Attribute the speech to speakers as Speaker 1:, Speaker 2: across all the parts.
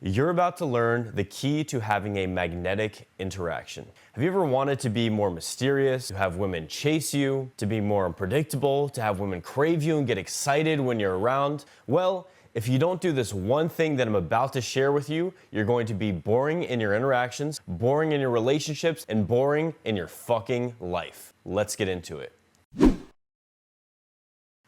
Speaker 1: You're about to learn the key to having a magnetic interaction. Have you ever wanted to be more mysterious, to have women chase you, to be more unpredictable, to have women crave you and get excited when you're around? Well, if you don't do this one thing that I'm about to share with you, you're going to be boring in your interactions, boring in your relationships, and boring in your fucking life. Let's get into it.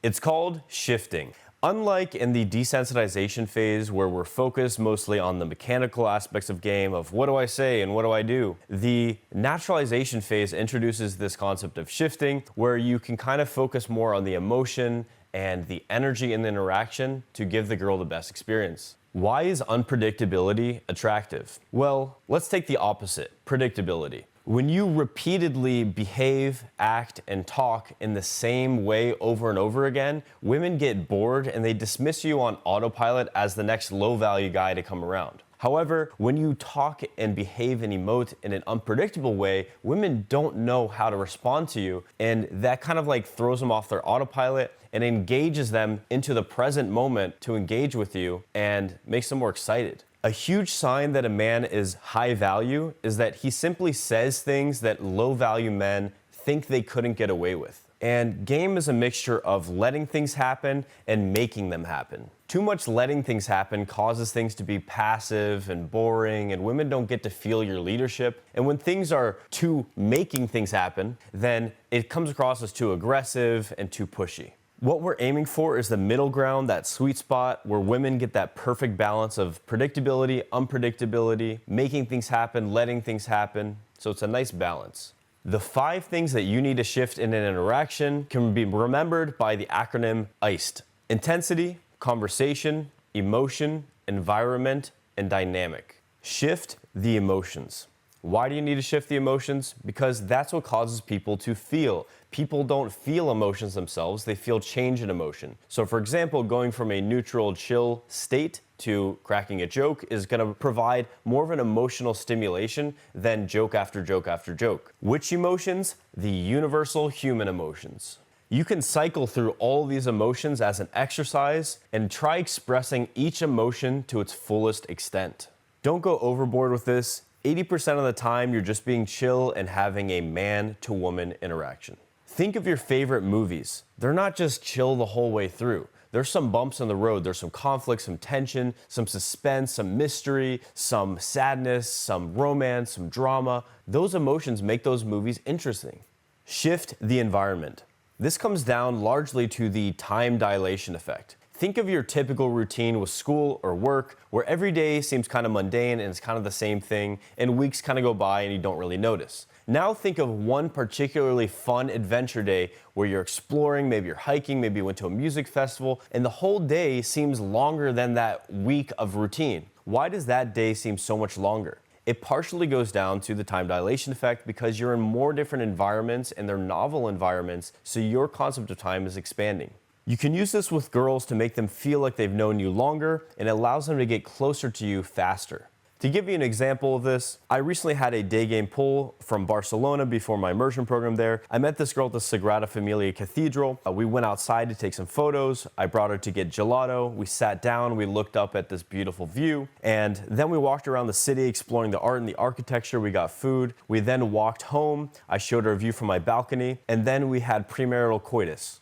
Speaker 1: It's called shifting. Unlike in the desensitization phase where we're focused mostly on the mechanical aspects of game of what do I say and what do I do, the naturalization phase introduces this concept of shifting where you can kind of focus more on the emotion and the energy in the interaction to give the girl the best experience. Why is unpredictability attractive? Well, let's take the opposite, predictability. When you repeatedly behave, act, and talk in the same way over and over again, women get bored and they dismiss you on autopilot as the next low-value guy to come around. However, when you talk and behave and emote in an unpredictable way, women don't know how to respond to you, and that kind of like throws them off their autopilot and engages them into the present moment to engage with you and makes them more excited. A huge sign that a man is high value is that he simply says things that low value men think they couldn't get away with. And game is a mixture of letting things happen and making them happen. Too much letting things happen causes things to be passive and boring, and women don't get to feel your leadership. And when things are too making things happen, then it comes across as too aggressive and too pushy. What we're aiming for is the middle ground, that sweet spot where women get that perfect balance of predictability, unpredictability, making things happen, letting things happen. So it's a nice balance. The 5 things that you need to shift in an interaction can be remembered by the acronym ICED. Intensity, conversation, emotion, environment, and dynamic. Shift the emotions. Why do you need to shift the emotions? Because that's what causes people to feel. People don't feel emotions themselves, they feel change in emotion. So for example, going from a neutral, chill state to cracking a joke is going to provide more of an emotional stimulation than joke after joke after joke. Which emotions? The universal human emotions. You can cycle through all these emotions as an exercise and try expressing each emotion to its fullest extent. Don't go overboard with this. 80% of the time, you're just being chill and having a man-to-woman interaction. Think of your favorite movies. They're not just chill the whole way through. There's some bumps in the road. There's some conflict, some tension, some suspense, some mystery, some sadness, some romance, some drama. Those emotions make those movies interesting. Shift the environment. This comes down largely to the time dilation effect. Think of your typical routine with school or work where every day seems kind of mundane and it's kind of the same thing and weeks kind of go by and you don't really notice. Now think of one particularly fun adventure day where you're exploring, maybe you're hiking, maybe you went to a music festival, and the whole day seems longer than that week of routine. Why does that day seem so much longer? It partially goes down to the time dilation effect because you're in more different environments and they're novel environments, so your concept of time is expanding. You can use this with girls to make them feel like they've known you longer, and it allows them to get closer to you faster. To give you an example of this, I recently had a day game pull from Barcelona before my immersion program there. I met this girl at the Sagrada Familia Cathedral. We went outside to take some photos. I brought her to get gelato. We sat down, we looked up at this beautiful view, and then we walked around the city exploring the art and the architecture. We got food. We then walked home. I showed her a view from my balcony, and then we had premarital coitus.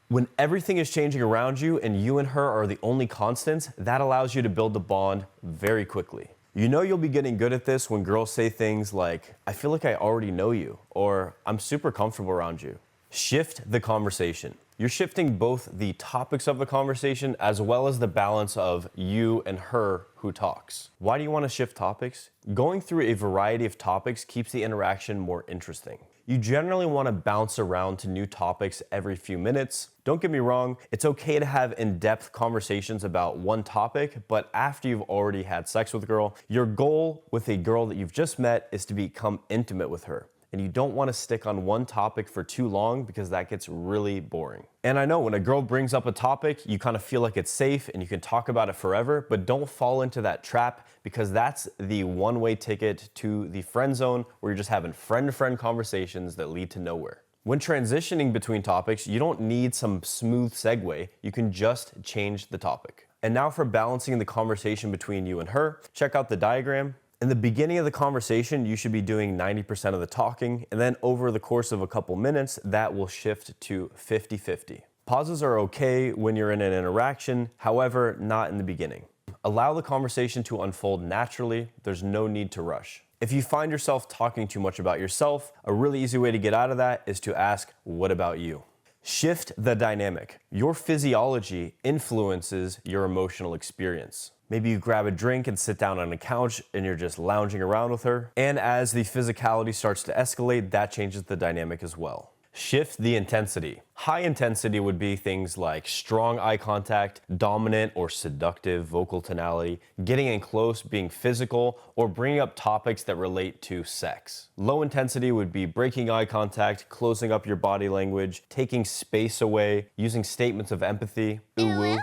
Speaker 1: When everything is changing around you and you and her are the only constants, that allows you to build the bond very quickly. You know you'll be getting good at this when girls say things like, I feel like I already know you, or I'm super comfortable around you. Shift the conversation. You're shifting both the topics of the conversation as well as the balance of you and her who talks. Why do you want to shift topics? Going through a variety of topics keeps the interaction more interesting. You generally want to bounce around to new topics every few minutes. Don't get me wrong, it's okay to have in-depth conversations about one topic, but after you've already had sex with a girl, your goal with a girl that you've just met is to become intimate with her. And you don't want to stick on one topic for too long because that gets really boring. And I know when a girl brings up a topic, you kind of feel like it's safe and you can talk about it forever, but don't fall into that trap because that's the one-way ticket to the friend zone where you're just having friend-to-friend conversations that lead to nowhere. When transitioning between topics, you don't need some smooth segue, you can just change the topic. And now for balancing the conversation between you and her, check out the diagram. In the beginning of the conversation, you should be doing 90% of the talking, and then over the course of a couple minutes, that will shift to 50-50. Pauses are okay when you're in an interaction, however, not in the beginning. Allow the conversation to unfold naturally. There's no need to rush. If you find yourself talking too much about yourself, a really easy way to get out of that is to ask, what about you? Shift the dynamic. Your physiology influences your emotional experience. Maybe you grab a drink and sit down on a couch and you're just lounging around with her. And as the physicality starts to escalate, that changes the dynamic as well. Shift the intensity. High intensity would be things like strong eye contact, dominant or seductive vocal tonality, getting in close, being physical, or bringing up topics that relate to sex. Low intensity would be breaking eye contact, closing up your body language, taking space away, using statements of empathy. Ooh woo.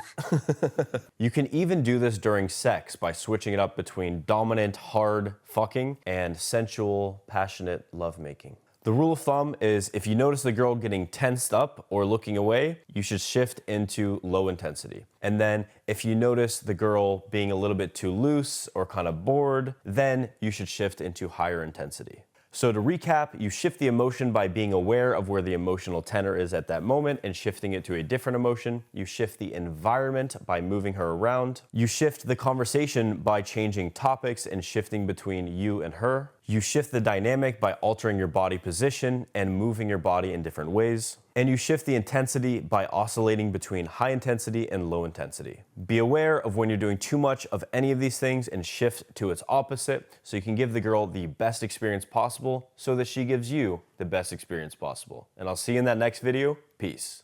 Speaker 1: You can even do this during sex by switching it up between dominant, hard fucking and sensual, passionate lovemaking. The rule of thumb is if you notice the girl getting tensed up or looking away, you should shift into low intensity. And then if you notice the girl being a little bit too loose or kind of bored, then you should shift into higher intensity. So to recap, you shift the emotion by being aware of where the emotional tenor is at that moment and shifting it to a different emotion. You shift the environment by moving her around. You shift the conversation by changing topics and shifting between you and her. You shift the dynamic by altering your body position and moving your body in different ways. And you shift the intensity by oscillating between high intensity and low intensity. Be aware of when you're doing too much of any of these things and shift to its opposite so you can give the girl the best experience possible so that she gives you the best experience possible. And I'll see you in that next video. Peace.